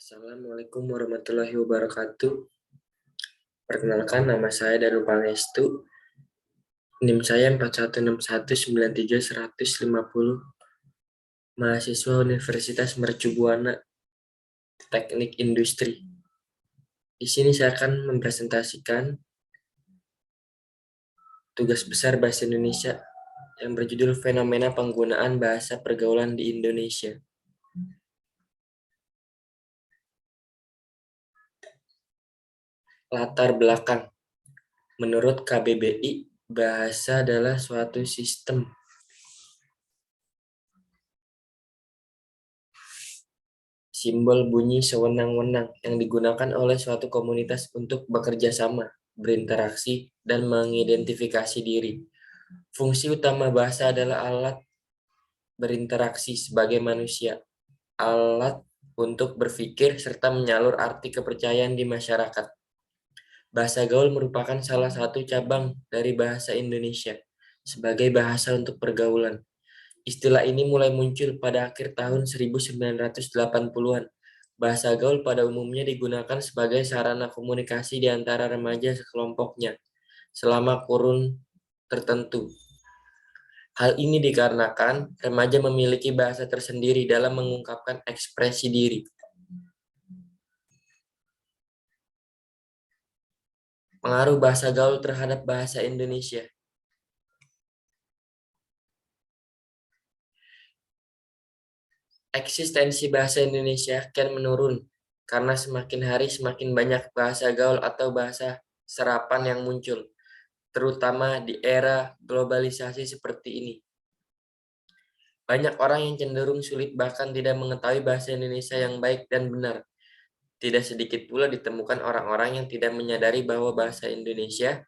Assalamualaikum warahmatullahi wabarakatuh. Perkenalkan, nama saya Danu Pangestu. NIM saya 4161931050. Mahasiswa Universitas Mercu Buana Teknik Industri. Di sini saya akan mempresentasikan tugas besar Bahasa Indonesia yang berjudul Fenomena Penggunaan Bahasa Pergaulan di Indonesia. Latar belakang. Menurut KBBI, bahasa adalah suatu sistem simbol bunyi sewenang-wenang yang digunakan oleh suatu komunitas untuk bekerja sama, berinteraksi, dan mengidentifikasi diri. Fungsi utama bahasa adalah alat berinteraksi sebagai manusia, alat untuk berpikir, serta menyalur arti kepercayaan di masyarakat. Bahasa gaul merupakan salah satu cabang dari bahasa Indonesia sebagai bahasa untuk pergaulan. Istilah ini mulai muncul pada akhir tahun 1980-an. Bahasa gaul pada umumnya digunakan sebagai sarana komunikasi di antara remaja sekelompoknya selama kurun tertentu. Hal ini dikarenakan remaja memiliki bahasa tersendiri dalam mengungkapkan ekspresi diri. Pengaruh bahasa gaul terhadap bahasa Indonesia. Eksistensi bahasa Indonesia kian menurun karena semakin hari semakin banyak bahasa gaul atau bahasa serapan yang muncul, terutama di era globalisasi seperti ini. Banyak orang yang cenderung sulit bahkan tidak mengetahui bahasa Indonesia yang baik dan benar. Tidak sedikit pula ditemukan orang-orang yang tidak menyadari bahwa bahasa Indonesia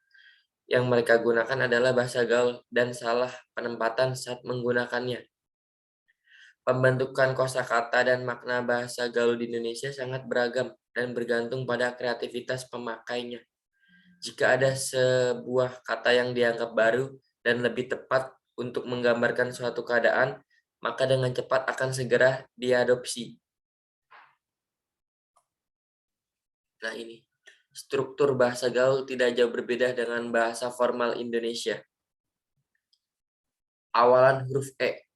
yang mereka gunakan adalah bahasa gaul dan salah penempatan saat menggunakannya. Pembentukan kosakata dan makna bahasa gaul di Indonesia sangat beragam dan bergantung pada kreativitas pemakainya. Jika ada sebuah kata yang dianggap baru dan lebih tepat untuk menggambarkan suatu keadaan, maka dengan cepat akan segera diadopsi. Nah ini, struktur bahasa gaul tidak jauh berbeda dengan bahasa formal Indonesia. Awalan huruf E.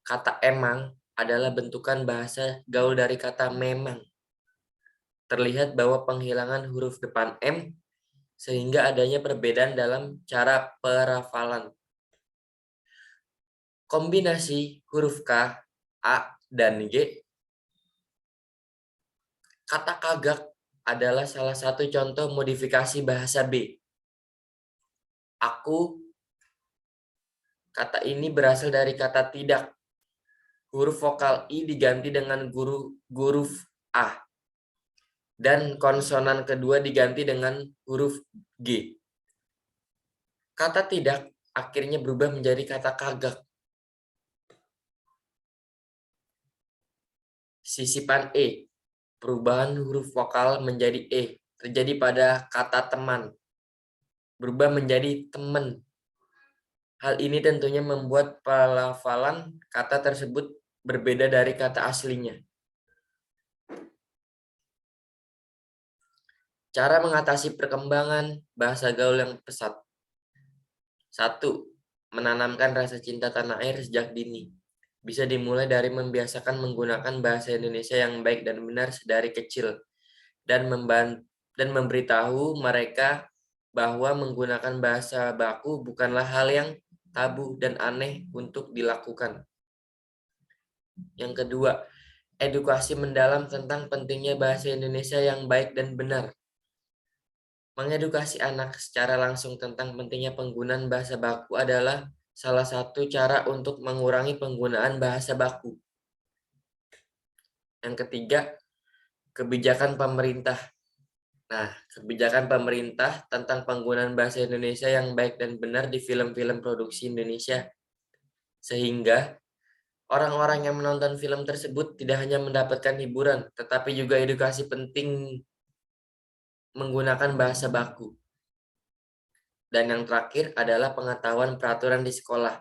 Kata emang adalah bentukan bahasa gaul dari kata memang. Terlihat bahwa penghilangan huruf depan M sehingga adanya perbedaan dalam cara perafalan. Kombinasi huruf K, A, dan G. Kata kagak adalah salah satu contoh modifikasi bahasa B. Aku. Kata ini berasal dari kata tidak. Huruf vokal I diganti dengan huruf A. Dan konsonan kedua diganti dengan huruf G. Kata tidak akhirnya berubah menjadi kata kagak. Sisipan E. Perubahan huruf vokal menjadi E terjadi pada kata teman. Berubah menjadi teman. Hal ini tentunya membuat pelafalan kata tersebut berbeda dari kata aslinya. Cara mengatasi perkembangan bahasa gaul yang pesat. 1. Menanamkan rasa cinta tanah air sejak dini. Bisa dimulai dari membiasakan menggunakan bahasa Indonesia yang baik dan benar sedari kecil dan memberitahu mereka bahwa menggunakan bahasa baku bukanlah hal yang tabu dan aneh untuk dilakukan. Yang kedua, edukasi mendalam tentang pentingnya bahasa Indonesia yang baik dan benar. Mengedukasi anak secara langsung tentang pentingnya penggunaan bahasa baku adalah salah satu cara untuk mengurangi penggunaan bahasa baku. Yang ketiga, kebijakan pemerintah. Nah, kebijakan pemerintah tentang penggunaan bahasa Indonesia yang baik dan benar di film-film produksi Indonesia. Sehingga orang-orang yang menonton film tersebut tidak hanya mendapatkan hiburan, tetapi juga edukasi penting menggunakan bahasa baku. Dan yang terakhir adalah pengetahuan peraturan di sekolah.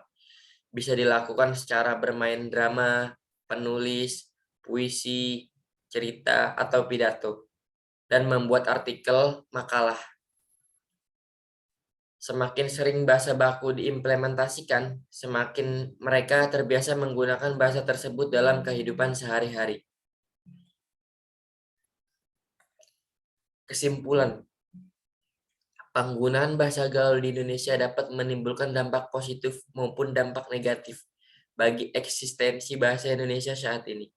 Bisa dilakukan secara bermain drama, penulis, puisi, cerita, atau pidato, dan membuat artikel, makalah. Semakin sering bahasa baku diimplementasikan, semakin mereka terbiasa menggunakan bahasa tersebut dalam kehidupan sehari-hari. Kesimpulan, penggunaan bahasa gaul di Indonesia dapat menimbulkan dampak positif maupun dampak negatif bagi eksistensi bahasa Indonesia saat ini.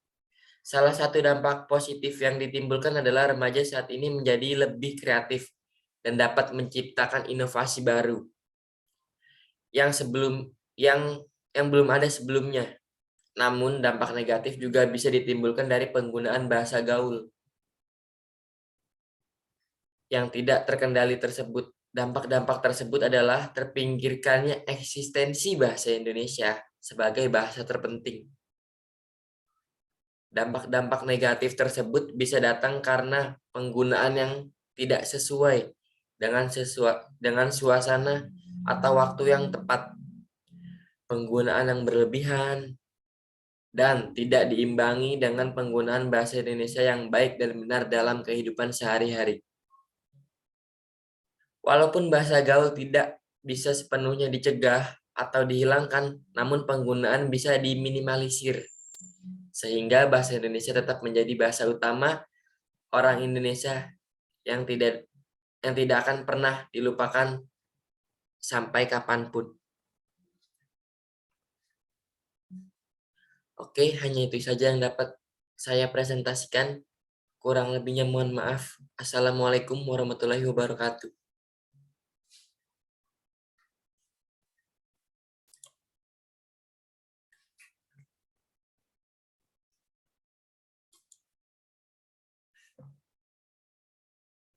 Salah satu dampak positif yang ditimbulkan adalah remaja saat ini menjadi lebih kreatif dan dapat menciptakan inovasi baru yang belum ada sebelumnya. Namun dampak negatif juga bisa ditimbulkan dari penggunaan bahasa gaul yang tidak terkendali tersebut. Dampak-dampak tersebut adalah terpinggirkannya eksistensi bahasa Indonesia sebagai bahasa terpenting. Dampak-dampak negatif tersebut bisa datang karena penggunaan yang tidak sesuai dengan suasana atau waktu yang tepat, penggunaan yang berlebihan, dan tidak diimbangi dengan penggunaan bahasa Indonesia yang baik dan benar dalam kehidupan sehari-hari. Walaupun bahasa gaul tidak bisa sepenuhnya dicegah atau dihilangkan, namun penggunaan bisa diminimalisir, sehingga bahasa Indonesia tetap menjadi bahasa utama orang Indonesia yang tidak akan pernah dilupakan sampai kapanpun. Oke, hanya itu saja yang dapat saya presentasikan. Kurang lebihnya mohon maaf. Assalamualaikum warahmatullahi wabarakatuh.